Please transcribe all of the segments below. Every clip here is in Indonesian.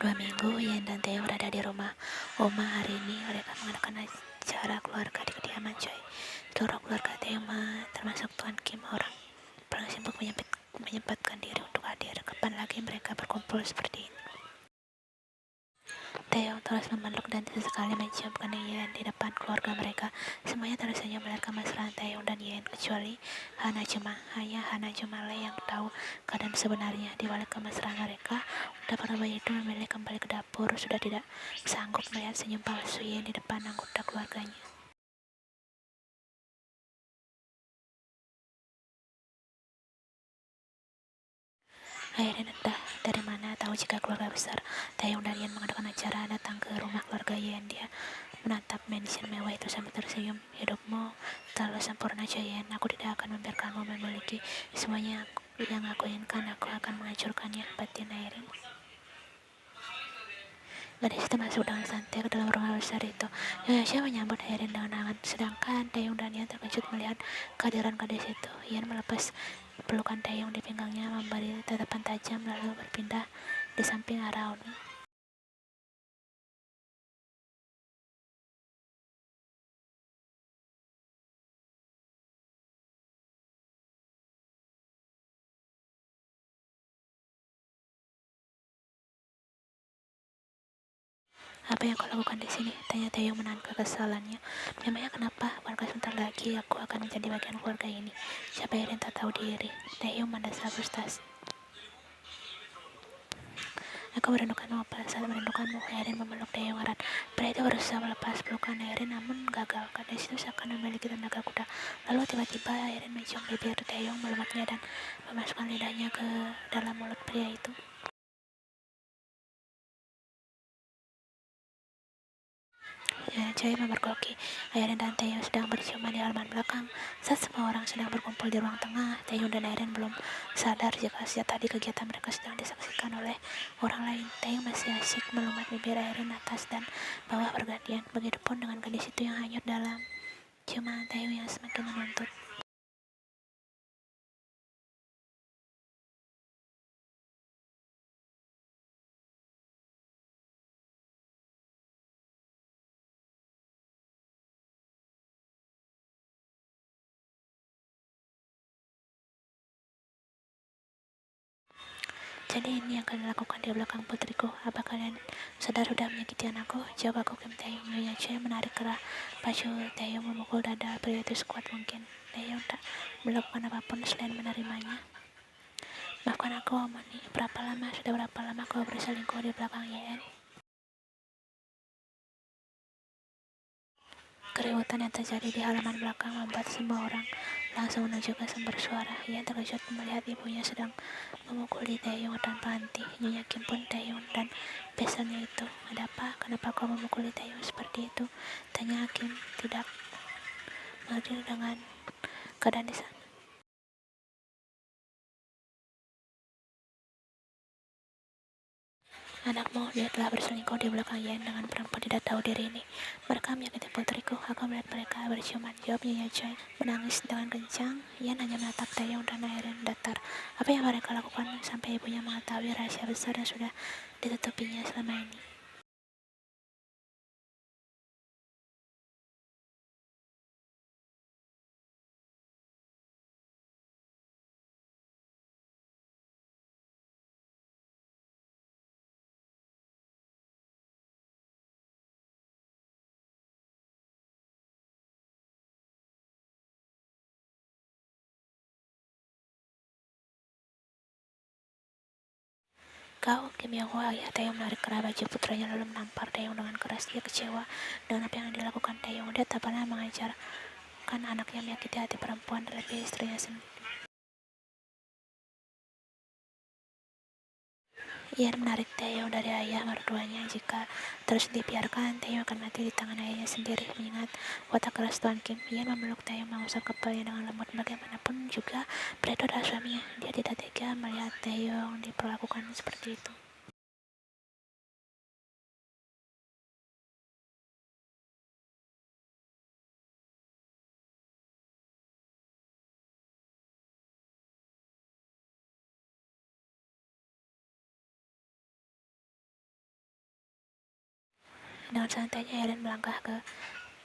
2 minggu, Yen dan Theo berada di rumah Oma. Hari ini mereka mengadakan acara keluarga di kediaman Choi. Seluruh keluarga Theo, termasuk Tuan Kim, orang paling sibuk menyempatkan diri untuk hadir. Kapan lagi mereka berkumpul seperti ini? Theo terus memeluk dan sesekali menciumkan Yen di depan keluarga mereka. Semuanya tersenyum melihat kemesraan Theo dan Yen, kecuali hanya Hana Jumale yang tahu keadaan sebenarnya. Di balik kemesraan mereka, para bayi itu memilih kembali ke dapur, sudah tidak sanggup melihat senyum palsu Yen di depan anggota keluarganya. Akhirnya entah dari mana tahu jika keluarga besar Taeyong dan Yen mengadakan acara, datang ke rumah keluarga Yen. Dia menatap mansion mewah itu sambil tersenyum. Hidupmu terlalu sempurna, Yen. Aku tidak akan membiarkanmu memiliki semuanya yang aku inginkan. Aku akan menghancurkannya, batin Airin. Gadis itu masuk dengan santai ke dalam rumah besar itu. Yoyosha menyambut Airin dengan hangat, sedangkan Taeyong dan Yen terkejut melihat kehadiran gadis itu. Yen melepas pelukan Taeyong di pinggangnya, memberi tatapan tajam, lalu berpindah di samping arah Oni. Apa yang kau lakukan di sini? Tanya Taeyong menahan kekesalannya. Memangnya kenapa? Bukankah sebentar lagi aku akan menjadi bagian keluarga ini? Siapa Airin tak tahu diri? Taeyong mendesah frustasi. Aku merindukanmu, pada saat merindukanmu. Airin memeluk Taeyong erat. Pria itu berusaha melepas pelukan Airin, namun gagal. Gadis itu seakan memiliki tenaga kuda. Lalu tiba-tiba Airin mencium bibir Taeyong, melumatnya dan memasukkan lidahnya ke dalam mulut pria itu. Choi memergoki. Airin dan Taeyong sedang berciuman di halaman belakang. Saat semua orang sedang berkumpul di ruang tengah, Taeyong dan Airin belum sadar jika sejak tadi kegiatan mereka sedang disaksikan oleh orang lain. Taeyong masih asyik melumat bibir Airin atas dan bawah bergantian. Begitupun dengan gadis itu yang hanyut dalam ciuman Taeyong yang semakin menuntut. Jadi ini yang kalian lakukan di belakang putriku. Apa kalian sadar sudah menyakiti anakku? Jawab aku, Kim Taeyong. Nyonya Choi menarik kerah baju Taeyong, memukul dada pria itu sekuat mungkin. Taeyong tak melakukan apapun selain menerimanya. Maafkan aku, Omoni. Sudah berapa lama kau berselingkuh di belakang Yen? Keributan yang terjadi di halaman belakang membuat semua orang langsung menuju ke sumber suara. Yen terkejut melihat ibunya sedang memukuli Taeyong tanpa henti. Nyonya Kim pun Taeyong dan besannya itu. Ada apa? Kenapa kau memukuli Taeyong seperti itu? Tanya Kim, tidak mengerti dengan keadaan di sana. Anakmu, dia telah berselingkuh di belakang Yen dengan perempuan tidak tahu diri ini. Mereka menyakiti putriku. Aku melihat mereka berciuman. Jawab Nyonya Choi menangis dengan kencang. Yen hanya menatap Taeyong dan Airin datar. Apa yang mereka lakukan sampai ibunya mengetahui rahasia besar yang sudah ditutupinya selama ini? Kau, Kim Yong-hwa, ayah Taeyong menarik kerah baju putranya lalu menampar Taeyong dengan keras. Dia kecewa dengan apa yang dilakukan Taeyong. Dia tak pernah mengajarkan anaknya menyakiti hati perempuan, terlebih istrinya sendiri. Ia menarik Taeyong dari ayah mertuanya. Jika terus dibiarkan, Taeyong akan mati di tangan ayahnya sendiri. Mengingat watak keras Tuan Kim, ia memeluk Taeyong, mengusap kepalanya dengan lembut. Bagaimanapun juga, pria itu adalah suaminya. Dia tidak tega melihat Taeyong diperlakukan seperti itu. Dengan santainya Eren melangkah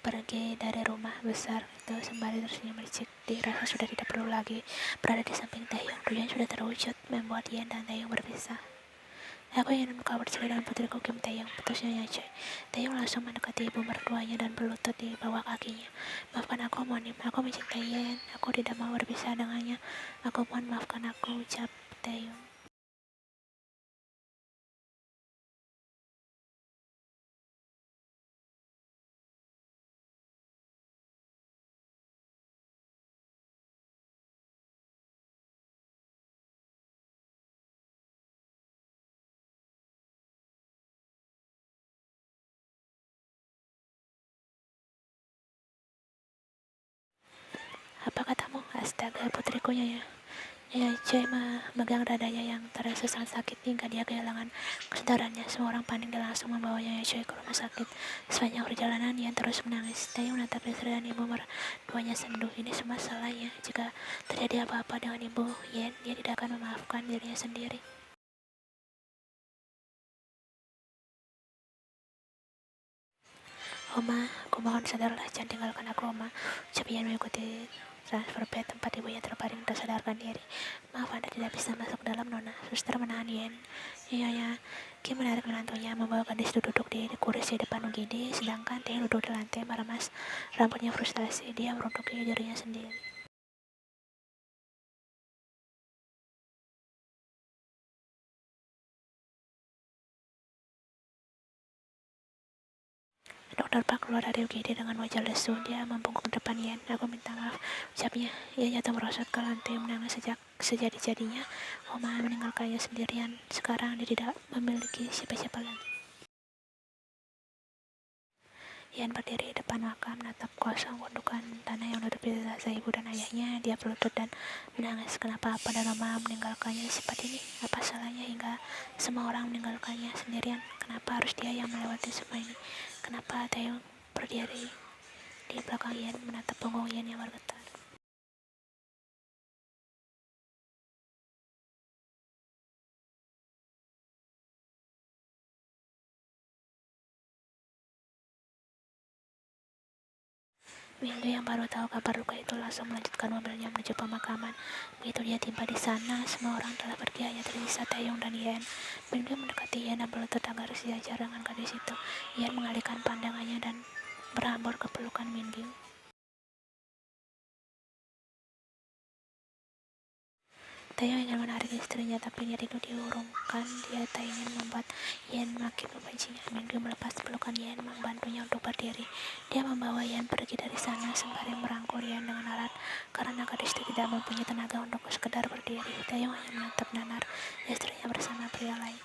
pergi dari rumah besar itu sembari tersenyum licik. Dirasa sudah tidak perlu lagi berada di samping Taehyung. Tujuan sudah terwujud, membuat Yen dan Taehyung berpisah. Aku ingin kau bercerai dengan putriku Kim Taehyung, putusnya Nyonya Choi. Taehyung langsung mendekati ibu mertuanya dan berlutut di bawah kakinya. Maafkan aku, Monim. Aku mencintai Yen. Aku tidak mau berpisah dengannya. Aku mohon maafkan aku, ucap Taehyung. Apa katamu? Astaga, putriku Nyonya. Nyonya Choi memegang dadanya yang terasa sangat sakit hingga dia kehilangan kesadarannya. Semua orang panik dan langsung membawa Nyonya Choi ke rumah sakit. Sepanjang perjalanan, Yen terus menangis. Taehyung menatap istri dan ibu mertuanya senduh. Ini semua salahnya. Jika terjadi apa-apa dengan ibu Yen, dia tidak akan memaafkan dirinya sendiri. Oma, aku mohon sadarlah, jangan tinggalkan aku, Oma. Ucap Yen mengikuti transfer bed tempat ibunya terbaring tersadarkan diri. Maaf, Anda tidak bisa masuk dalam, Nona. Suster menahan Yen. Nyonya Kim menarik menantunya, membawa gadis duduk di kursi depan UGD, sedangkan Tae duduk di lantai meremas rambutnya frustasi. Dia meruntuki dirinya sendiri. Dokter Park keluar dari UGD dengan wajah lesu. Dia membungkuk depan Yen. Aku minta maaf, ucapnya. Ia jatuh merosot ke lantai menangis sejak sejadi-jadinya. Oma meninggalkannya sendirian. Sekarang dia tidak memiliki siapa-siapa lagi. Ian berdiri di depan makam, menatap kosong gundukan tanah yang menutupi jenazah ibu dan ayahnya. Dia berlutut dan menangis. Kenapa apa dan Mama meninggalkannya secepat ini? Apa salahnya hingga semua orang meninggalkannya sendirian? Kenapa harus dia yang melewati semua ini? Kenapa Taeyong berdiri di belakang Ian, menatap punggung Ian yang bergetar? Windu yang baru tahu kabar luka itu langsung melanjutkan mobilnya menuju pemakaman. Begitu dia tiba di sana, semua orang telah pergi, hanya tersisa Taeyong dan Yen. Windu mendekati Yen dan berlutut agar sejajar dengan gadis itu. Yen mengalihkan pandangannya dan berhambur ke pelukan Windu. Taeyong ingin menarik istrinya, tapi niat itu diurungkan. Dia tak ingin membuat Yen makin membencinya. Minggu melepas pelukan Yen, membantunya untuk berdiri. Dia membawa Yen pergi dari sana sembari merangkul Yen dengan erat, karena gadis itu tidak mempunyai tenaga untuk sekedar berdiri. Taeyong hanya menatap nanar istrinya bersama pria lain.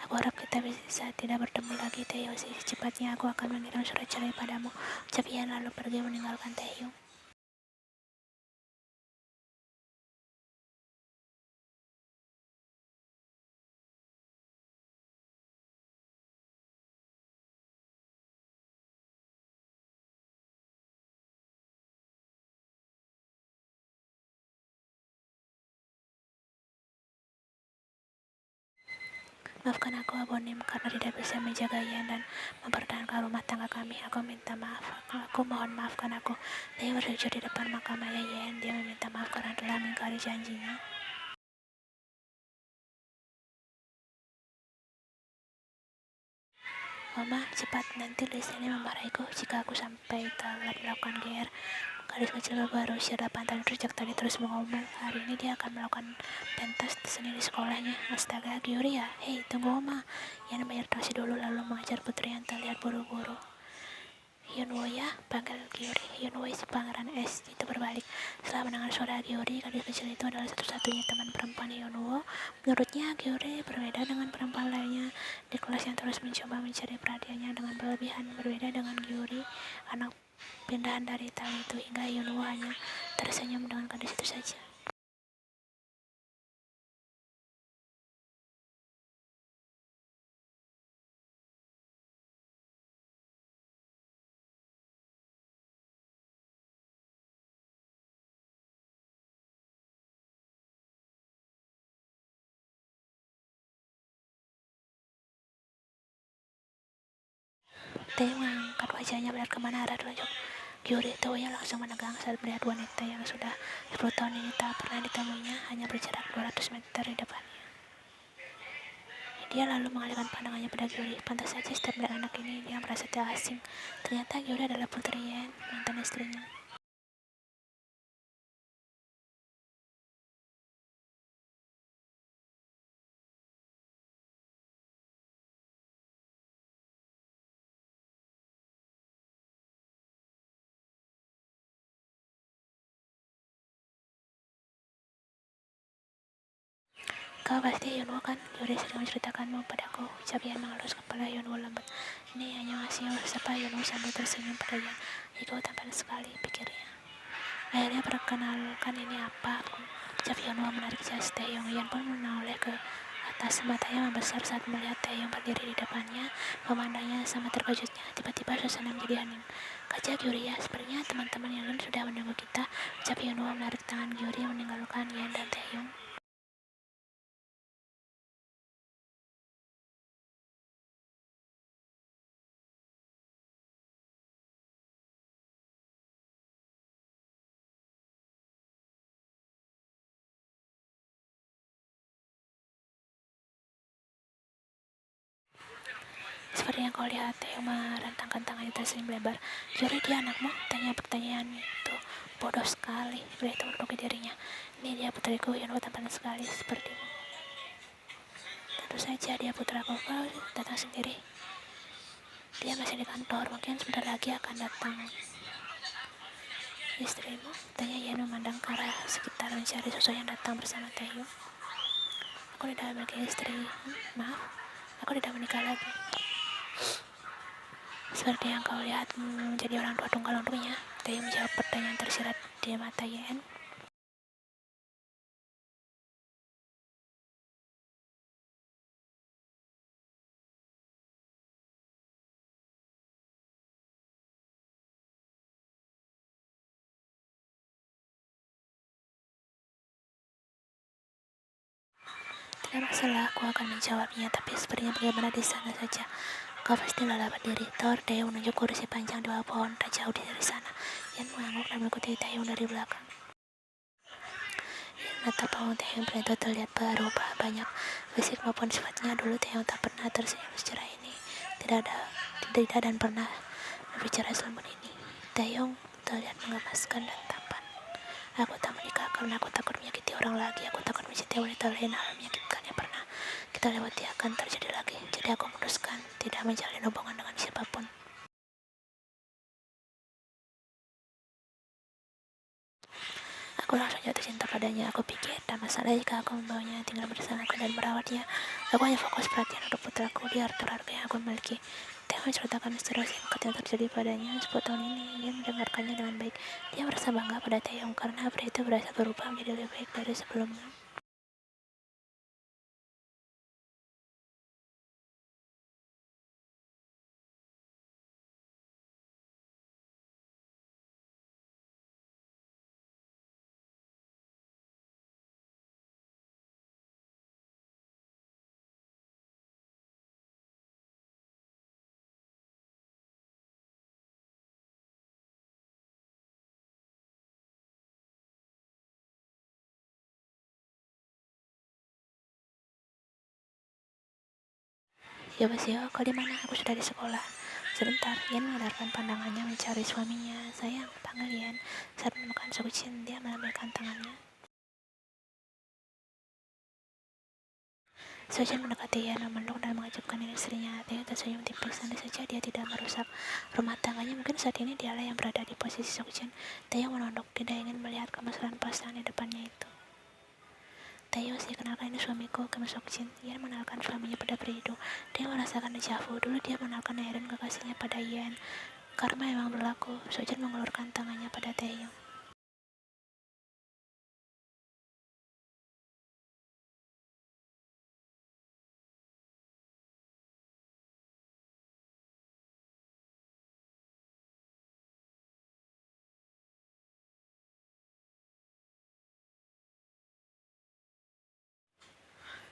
Aku harap kita bisa tidak bertemu lagi, Taeyong. Secepatnya aku akan mengirim surat cerai padamu, ucap Yen lalu pergi meninggalkan Taeyong. Maafkan aku, Abonim, karena tidak bisa menjaga Ian dan mempertahankan rumah tangga kami. Aku minta maaf. Aku mohon maafkan aku. Dia bersujud di depan makam ayah Ian. Dia meminta maaf karena telah mengingkari janjinya. Mama, cepat, nanti Lisa ini memarahiku jika aku sampai telat melakukan GR. Gadis kecil baru usia 8 tahun sejak tadi terus mengomel. Hari ini dia akan melakukan pentas seni di sekolahnya. Astaga, Gyuri ya? Hei, tunggu Oma. Ian bayar taksi dulu lalu mengajar putri yang terlihat buru-buru. Yunwo ya, panggil Gyuri. Yunwo si pangeran es itu berbalik. Setelah mendengar suara Gyuri, gadis kecil itu adalah satu-satunya teman perempuan Yunwo. Menurutnya, Gyuri berbeda dengan perempuan lainnya di kelas yang terus mencoba mencari perhatiannya dengan berlebihan. Berbeda dengan Gyuri, anak pindahan dari tali itu, hingga Yunwo hanya tersenyum dengan gadis itu saja. Taeyong mengangkat wajahnya melihat kemana arah telunjuk Gyuri. Tubuhnya langsung menegang saat melihat wanita yang sudah 10 tahun ini tak pernah ditemuinya hanya berjarak 200 meter di depannya. Dia lalu mengalihkan pandangannya pada Gyuri. Pantas saja setiap melihat anak ini dia merasa tidak asing. Ternyata Gyuri adalah putri Yen, mantan istrinya. Kau pasti Yunwo kan? Gyuri sedang menceritakanmu padaku. Ucap Yen mengelus kepala Yunwo lembut. Ini hanya ngasih sapa Yunwo sambil tersenyum pada Yen. Kau tampan sekali, pikirnya. Akhirnya perkenalkan ini apa aku. Ucap Yunwo menarik jas Taeyong. Yen pun menoleh ke atas. Matanya membesar saat melihat Taeyong berdiri di depannya. Memandangnya sama terkejutnya. Tiba-tiba suasana menjadi hening. Kaca Gyuri ya, sepertinya teman-teman yang lain sudah menunggu kita. Ucap Yunwo menarik tangan Gyuri meninggalkan Yen dan Taeyong. Seperti yang kau lihat, Taeyong merentangkan tangannya tersenyum lebar. Gyuri, dia anakmu? Tanya pertanyaan itu. Bodoh sekali, pria itu menundukkan dirinya. Ini dia putriku, Yunwo tampan sekali sepertimu. Tentu saja dia putraku, kau datang sendiri. Dia masih di kantor, mungkin sebentar lagi akan datang. Istrimu? Tanya Yen memandang ke arah sekitar mencari sosok yang datang bersama Taeyong. Aku tidak memiliki istri. Maaf, aku tidak menikah lagi. Seperti yang kau lihat, menjadi orang tua tunggal untuknya. Taeyong menjawab pertanyaan tersirat di mata Yen. Tidak masalah, aku akan menjawabnya, tapi sepertinya bagaimana di sana saja. Kau pasti lelah berdiri. Taeyong menunjuk kursi panjang di bawah pohon, tak jauh dari sana. Yen mengangguk dan mengikuti Taeyong dari belakang. Mata pawang Taeyong itu terlihat berubah banyak. Fisik maupun sifatnya dulu Taeyong tak pernah tersenyum secara ini. Tidak dan pernah berbicara selembut ini. Taeyong terlihat menggemaskan dan tampan. Aku tak menikah karena aku takut menyakiti orang lagi. Aku takut mencintai wanita lain, hal menyakitkan yang pernah kita lewati akan terjadi lagi. Jadi aku memutuskan tidak menjalin hubungan dengan siapapun. Aku langsung jatuh cinta padanya. Aku pikir tak masalah jika aku membawanya tinggal bersamaku dan merawatnya. Aku hanya fokus perhatian untuk putraku di harta harga yang aku miliki. Dia menceritakan misteri singkat yang terjadi padanya 10 tahun ini. Ia mendengarkannya dengan baik. Dia merasa bangga pada Taeyong karena pria itu berhasil berubah menjadi lebih baik dari sebelumnya. Ya Basio, kau di mana? Aku sudah di sekolah. Sebentar, Yen mengedarkan pandangannya mencari suaminya. Sayang, panggil Yen. Saat menemukan Sokuchin, dia melambaikan tangannya. Sokuchin mendekati Yen, memeluk dan mengejutkan istrinya. Dia tersenyum tipis, andai saja dia tidak merusak rumah tangganya. Mungkin saat ini dialah yang berada di posisi Sokuchin. Taeyong menunduk, tidak ingin melihat kemesraan pasangan di depannya itu. Taeyong, saya kenalkan ini suamiku, Kim Sok-jin. Yen mengenalkan suaminya pada pria itu. Dia merasakan dejavu. Dulu dia mengenalkan Eren kekasihnya pada Yen. Karma memang berlaku. Sojin mengulurkan tangannya pada Taeyong.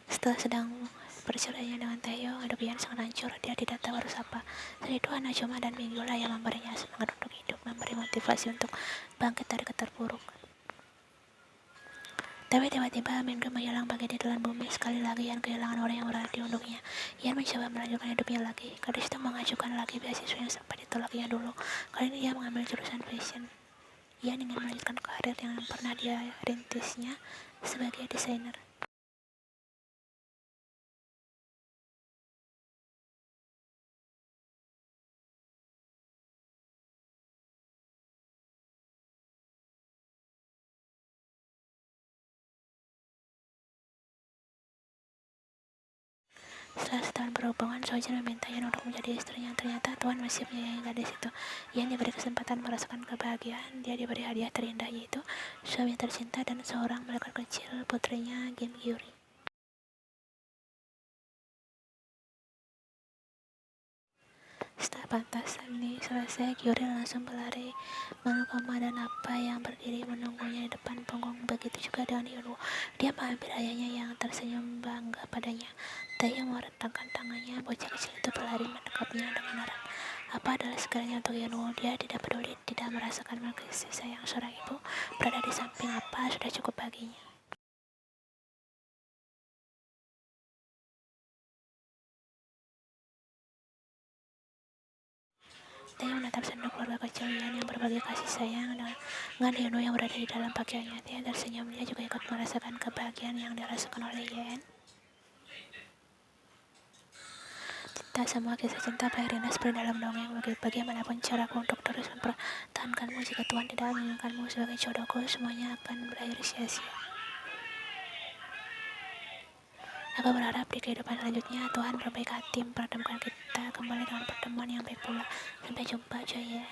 Setelah sedang perceraiannya dengan Taehyung, hidup Ian sangat hancur. Dia tidak tahu harus apa. Saat itu Hana Choma dan Mingyu lah yang memberinya semangat untuk hidup, memberi motivasi untuk bangkit dari keterpuruk. Tapi tiba-tiba Mingyu menghilang bagai di telan bumi. Sekali lagi Ian kehilangan orang yang berarti untuknya. Ian mencoba melanjutkan hidupnya lagi. Gadis itu mengajukan lagi beasiswa yang sempat ditolaknya dulu. Kali ini dia mengambil jurusan fashion. Ian ingin melanjutkan karir yang pernah dia rintisnya sebagai desainer. Setelah setahun berhubungan, Sojin meminta Ian untuk menjadi istrinya. Ternyata Tuhan masih menyayangi gadis itu. Ian diberi kesempatan merasakan kebahagiaan. Dia diberi hadiah terindah, yaitu suami tercinta dan seorang malaikat kecil, putrinya Kim Gyuri. Setelah pantasan ini selesai, Gyuri langsung berlari menuju koma dan apa yang berdiri menunggunya di depan punggung. Begitu juga dengan Hyunwoo. Dia mengambil ayahnya yang tersenyum bangga padanya. Taehyung merentangkan tangannya. Bocah kecil itu berlari mendekapnya dengan erat. Apa adalah segalanya untuk Hyunwoo. Dia tidak peduli, tidak merasakan kasih sayang seorang ibu berada di samping. Apa sudah cukup baginya. Dia menatap sanduk keluarga kecil Ian yang berbagi kasih sayang dengan Hyunwoo yang berada di dalam pakaiannya. Dia tersenyum. Dia juga ikut merasakan kebahagiaan yang dirasakan oleh Ian. Tak semua kisah cinta Irina seperti dalam dongeng. Bagaimanapun caraku untuk terus mempertahankanmu, jika Tuhan tidak menginginkanmu sebagai jodohku, semuanya akan berakhir sia-sia. Aku berharap di kehidupan selanjutnya Tuhan berbaik hati mempertemukan kita kembali dengan pertemuan yang baik pula. Sampai jumpa, Jayan.